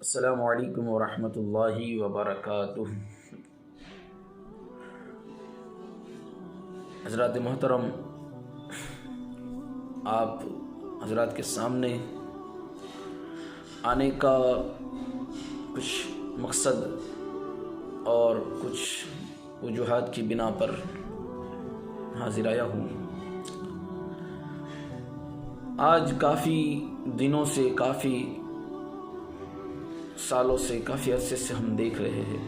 السلام علیکم ورحمۃ اللہ وبرکاتہ۔ حضرات محترم، آپ حضرات کے سامنے آنے کا کچھ مقصد اور کچھ وجوہات کی بنا پر حاضر آیا ہوں۔ آج کافی دنوں سے، کافی سالوں سے، کافی عرصے سے ہم دیکھ رہے ہیں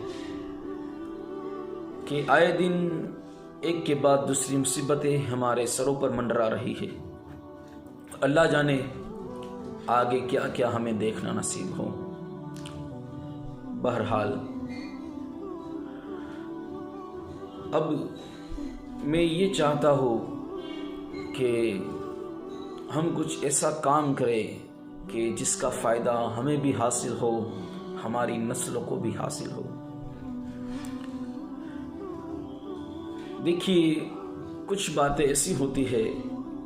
کہ آئے دن ایک کے بعد دوسری مصیبتیں ہمارے سروں پر منڈرا رہی ہے۔ اللہ جانے آگے کیا کیا ہمیں دیکھنا نصیب ہو۔ بہرحال اب میں یہ چاہتا ہوں کہ ہم کچھ ایسا کام کریں کہ جس کا فائدہ ہمیں بھی حاصل ہو، ہماری نسلوں کو بھی حاصل ہو۔ دیکھیے، کچھ باتیں ایسی ہوتی ہے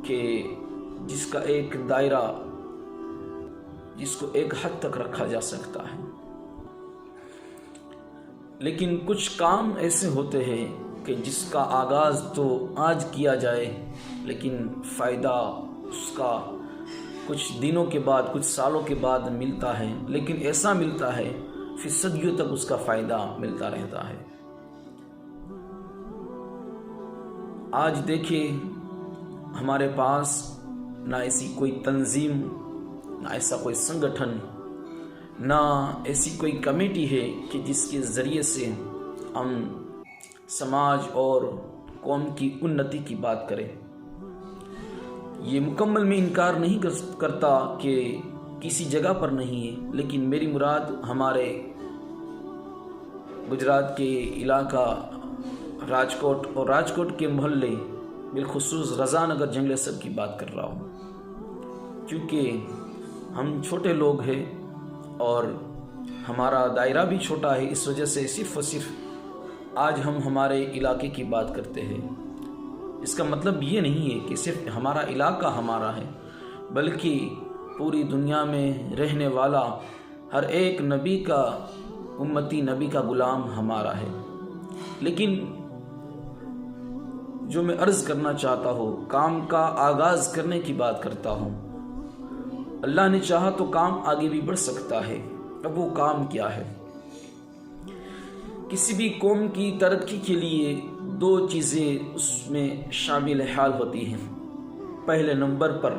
کہ جس کا ایک دائرہ، جس کو ایک حد تک رکھا جا سکتا ہے، لیکن کچھ کام ایسے ہوتے ہیں کہ جس کا آغاز تو آج کیا جائے لیکن فائدہ اس کا کچھ دنوں کے بعد، کچھ سالوں کے بعد ملتا ہے، لیکن ایسا ملتا ہے پھر صدیوں تک اس کا فائدہ ملتا رہتا ہے۔ آج دیکھیں، ہمارے پاس نہ ایسی کوئی تنظیم، نہ ایسا کوئی سنگٹھن، نہ ایسی کوئی کمیٹی ہے کہ جس کے ذریعے سے ہم سماج اور قوم کی انتی کی بات کریں۔ یہ مکمل میں انکار نہیں کرتا کہ کسی جگہ پر نہیں ہے، لیکن میری مراد ہمارے گجرات کے علاقہ راجکوٹ اور راجکوٹ کے محلے، بالخصوص رضا نگر جنگل سب کی بات کر رہا ہوں، کیونکہ ہم چھوٹے لوگ ہیں اور ہمارا دائرہ بھی چھوٹا ہے۔ اس وجہ سے صرف اور صرف آج ہم ہمارے علاقے کی بات کرتے ہیں۔ اس کا مطلب یہ نہیں ہے کہ صرف ہمارا علاقہ ہمارا ہے، بلکہ پوری دنیا میں رہنے والا ہر ایک نبی کا امتی، نبی کا غلام ہمارا ہے۔ لیکن جو میں عرض کرنا چاہتا ہوں، کام کا آغاز کرنے کی بات کرتا ہوں۔ اللہ نے چاہا تو کام آگے بھی بڑھ سکتا ہے۔ اب وہ کام کیا ہے؟ کسی بھی قوم کی ترقی کے لیے دو چیزیں اس میں شامل حال ہوتی ہیں۔ پہلے نمبر پر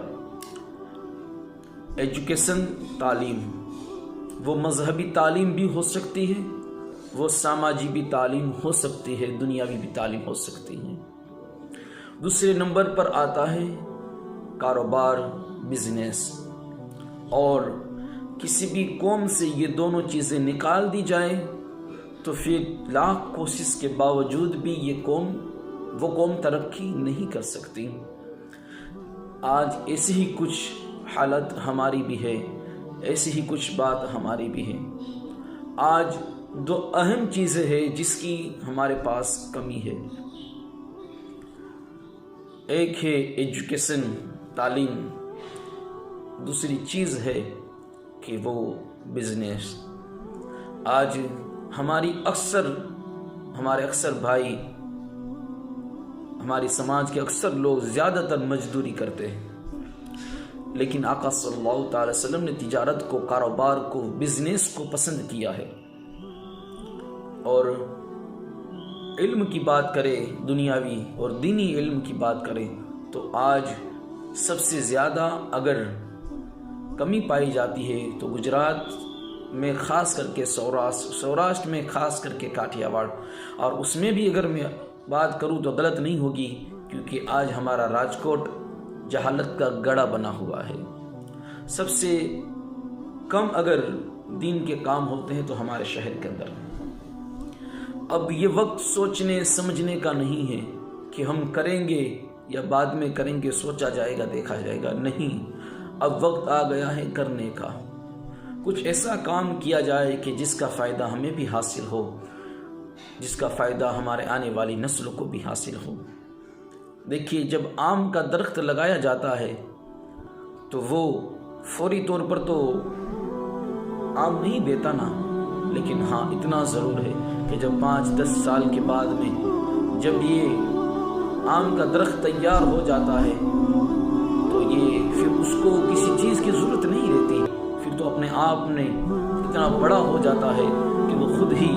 ایجوکیشن، تعلیم۔ وہ مذہبی تعلیم بھی ہو سکتی ہے، وہ سماجی بھی تعلیم ہو سکتی ہے، دنیاوی بھی تعلیم ہو سکتی ہے۔ دوسرے نمبر پر آتا ہے کاروبار، بزنس۔ اور کسی بھی قوم سے یہ دونوں چیزیں نکال دی جائیں تو پھر لاکھ کوشش کے باوجود بھی وہ قوم ترقی نہیں کر سکتی۔ آج ایسی ہی کچھ حالت ہماری بھی ہے، ایسی ہی کچھ بات ہماری بھی ہے۔ آج دو اہم چیزیں ہیں جس کی ہمارے پاس کمی ہے۔ ایک ہے ایجوکیشن، تعلیم، دوسری چیز ہے کہ وہ بزنس۔ آج ہمارے اکثر بھائی، ہمارے سماج کے اکثر لوگ زیادہ تر مزدوری کرتے ہیں، لیکن آقا صلی اللہ تعالی وسلم نے تجارت کو، کاروبار کو، بزنس کو پسند کیا ہے۔ اور علم کی بات کریں، دنیاوی اور دینی علم کی بات کریں، تو آج سب سے زیادہ اگر کمی پائی جاتی ہے تو گجرات میں خاص کر کے سوراشٹر میں خاص کر کے کاٹھیاواڑ، اور اس میں بھی اگر میں بات کروں تو غلط نہیں ہوگی، کیونکہ آج ہمارا راجکوٹ جہالت کا گڑھا بنا ہوا ہے۔ سب سے کم اگر دین کے کام ہوتے ہیں تو ہمارے شہر کے اندر۔ اب یہ وقت سوچنے سمجھنے کا نہیں ہے کہ ہم کریں گے یا بعد میں کریں گے، سوچا جائے گا، دیکھا جائے گا، نہیں۔ اب وقت آ گیا ہے کرنے کا۔ کچھ ایسا کام کیا جائے کہ جس کا فائدہ ہمیں بھی حاصل ہو، جس کا فائدہ ہمارے آنے والی نسلوں کو بھی حاصل ہو۔ دیکھیے، جب آم کا درخت لگایا جاتا ہے تو وہ فوری طور پر تو آم نہیں دیتا نا، لیکن ہاں اتنا ضرور ہے کہ جب 5-10 سال کے بعد میں جب یہ آم کا درخت تیار ہو جاتا ہے تو یہ پھر اس کو کسی چیز کی ضرورت نہیں رہتی، پھر تو اپنے آپ میں اتنا بڑا ہو جاتا ہے کہ وہ خود ہی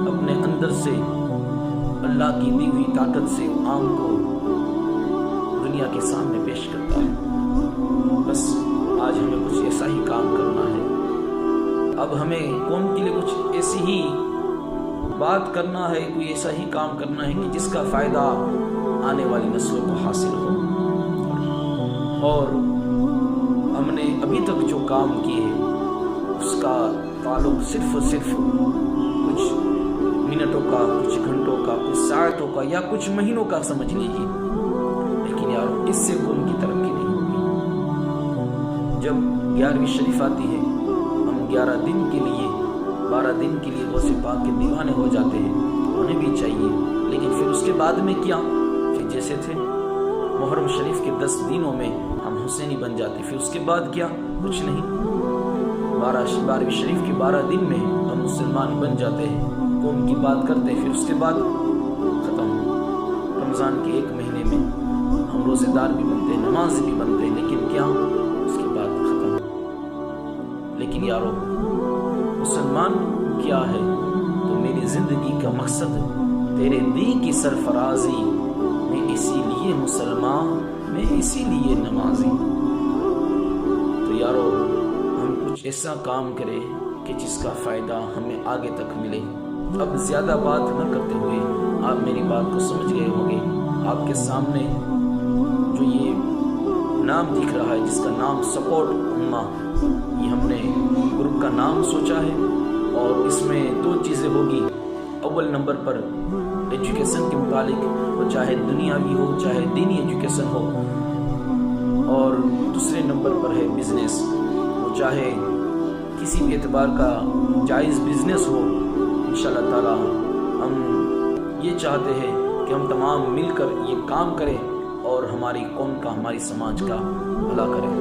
اپنے اندر سے اللہ کی دی ہوئی طاقت سے آم کو دنیا کے سامنے پیش کرتا ہے۔ بس آج ہمیں کچھ ایسا ہی کام کرنا ہے، اب ہمیں قوم کے لیے کچھ ایسی ہی بات کرنا ہے، کوئی ایسا ہی کام کرنا ہے کہ جس کا فائدہ آنے والی نسلوں کو حاصل ہو۔ اور ہم نے ابھی تک جو کام کیے اس کا تعلق صرف اور صرف کچھ منٹوں کا، کچھ گھنٹوں کا، کچھ ساعتوں کا یا کچھ مہینوں کا سمجھ لیجیے، لیکن یار اس سے قوم کی ترقی نہیں ہوگی۔ جب 11ویں شریف آتی ہے ہم 11 دن کے لیے 12 دن کے لیے غوث پاک کے دیوانے ہو جاتے ہیں، انہیں بھی چاہیے، لیکن پھر اس کے بعد میں کیا؟ پھر جیسے تھے محرم شریف کے 10 دنوں میں ہم حسینی بن جاتے، پھر اس کے بعد کیا؟ کچھ نہیں۔ 12ویں شریف کے 12 دن میں ہم مسلمان بن جاتے ہیں، قوم کی بات کرتے ہیں، پھر اس کے بعد ختم۔ رمضان کے 1 مہینے میں ہم روزے دار بھی بنتے ہیں، نماز بھی بنتے ہیں، لیکن کیا؟ اس کے بعد ختم۔ لیکن یارو مسلمان کیا ہے؟ تو میری زندگی کا مقصد تیرے دین کی سرفرازی، میں اسی لیے مسلمان، میں اسی لیے نمازی۔ تو یارو ہم کچھ ایسا کام کریں کہ جس کا فائدہ ہمیں آگے تک ملے۔ اب زیادہ بات نہ کرتے ہوئے آپ میری بات کو سمجھ گئے ہوں گے۔ آپ کے سامنے جو یہ نام دکھ رہا ہے جس کا نام سپورٹ امہ، یہ ہم نے گروپ کا نام سوچا ہے، اور اس میں 2 چیزیں ہوگی۔ اول نمبر پر ایجوکیشن کے متعلق، وہ چاہے دنیاوی ہو چاہے دینی ایجوکیشن ہو، اور دوسرے نمبر پر ہے بزنس، وہ چاہے کسی بھی اعتبار کا جائز بزنس ہو۔ انشاءاللہ تعالی ہم یہ چاہتے ہیں کہ ہم تمام مل کر یہ کام کریں اور ہماری قوم کا، ہماری سماج کا بھلا کریں۔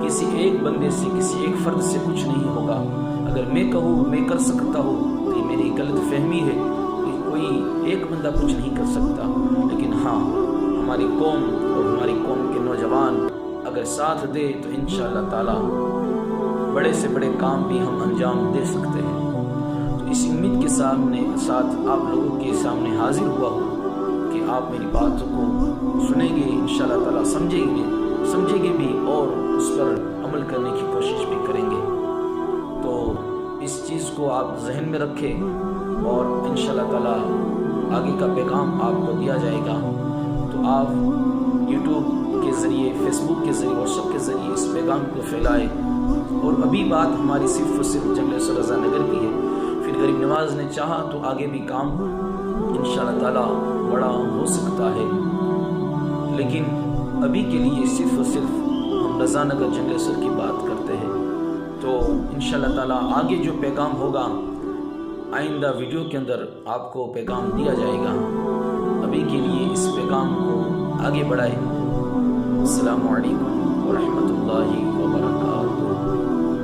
کسی ایک بندے سے، کسی ایک فرد سے کچھ نہیں ہوگا۔ اگر میں کہوں میں کر سکتا ہوں تو یہ میری غلط فہمی ہے، کہ کوئی ایک بندہ کچھ نہیں کر سکتا، لیکن ہاں ہماری قوم اور ہماری قوم کے نوجوان اگر ساتھ دے تو انشاءاللہ تعالی بڑے سے بڑے کام بھی ہم انجام دے سکتے ہیں۔ تو اس امید کے ساتھ آپ لوگوں کے سامنے حاضر ہوا ہوں کہ آپ میری باتوں کو سنیں گے، انشاءاللہ تعالی سمجھیں گے بھی اور اس پر عمل کرنے کی کوشش بھی کریں گے۔ تو اس چیز کو آپ ذہن میں رکھیں، اور انشاءاللہ تعالی آگے کا پیغام آپ کو دیا جائے گا۔ تو آپ یوٹیوب کے ذریعے، فیس بک کے ذریعے، واٹس ایپ کے ذریعے اس پیغام کو پھیلائے۔ اور ابھی بات ہماری صرف اور صرف جنگل سر رضا نگر کی ہے، پھر غریب نواز نے چاہا تو آگے بھی کام انشاءاللہ تعالی بڑا ہو سکتا ہے، لیکن ابھی کے لیے صرف اور صرف ہم رضا نگر جنگل سر کی بات کرتے ہیں۔ تو انشاءاللہ تعالی آگے جو پیغام ہوگا آئندہ ویڈیو کے اندر آپ کو پیغام دیا جائے گا۔ ابھی کے لیے اس پیغام کو آگے بڑھائیں۔ السلام علیکم ورحمۃ اللہ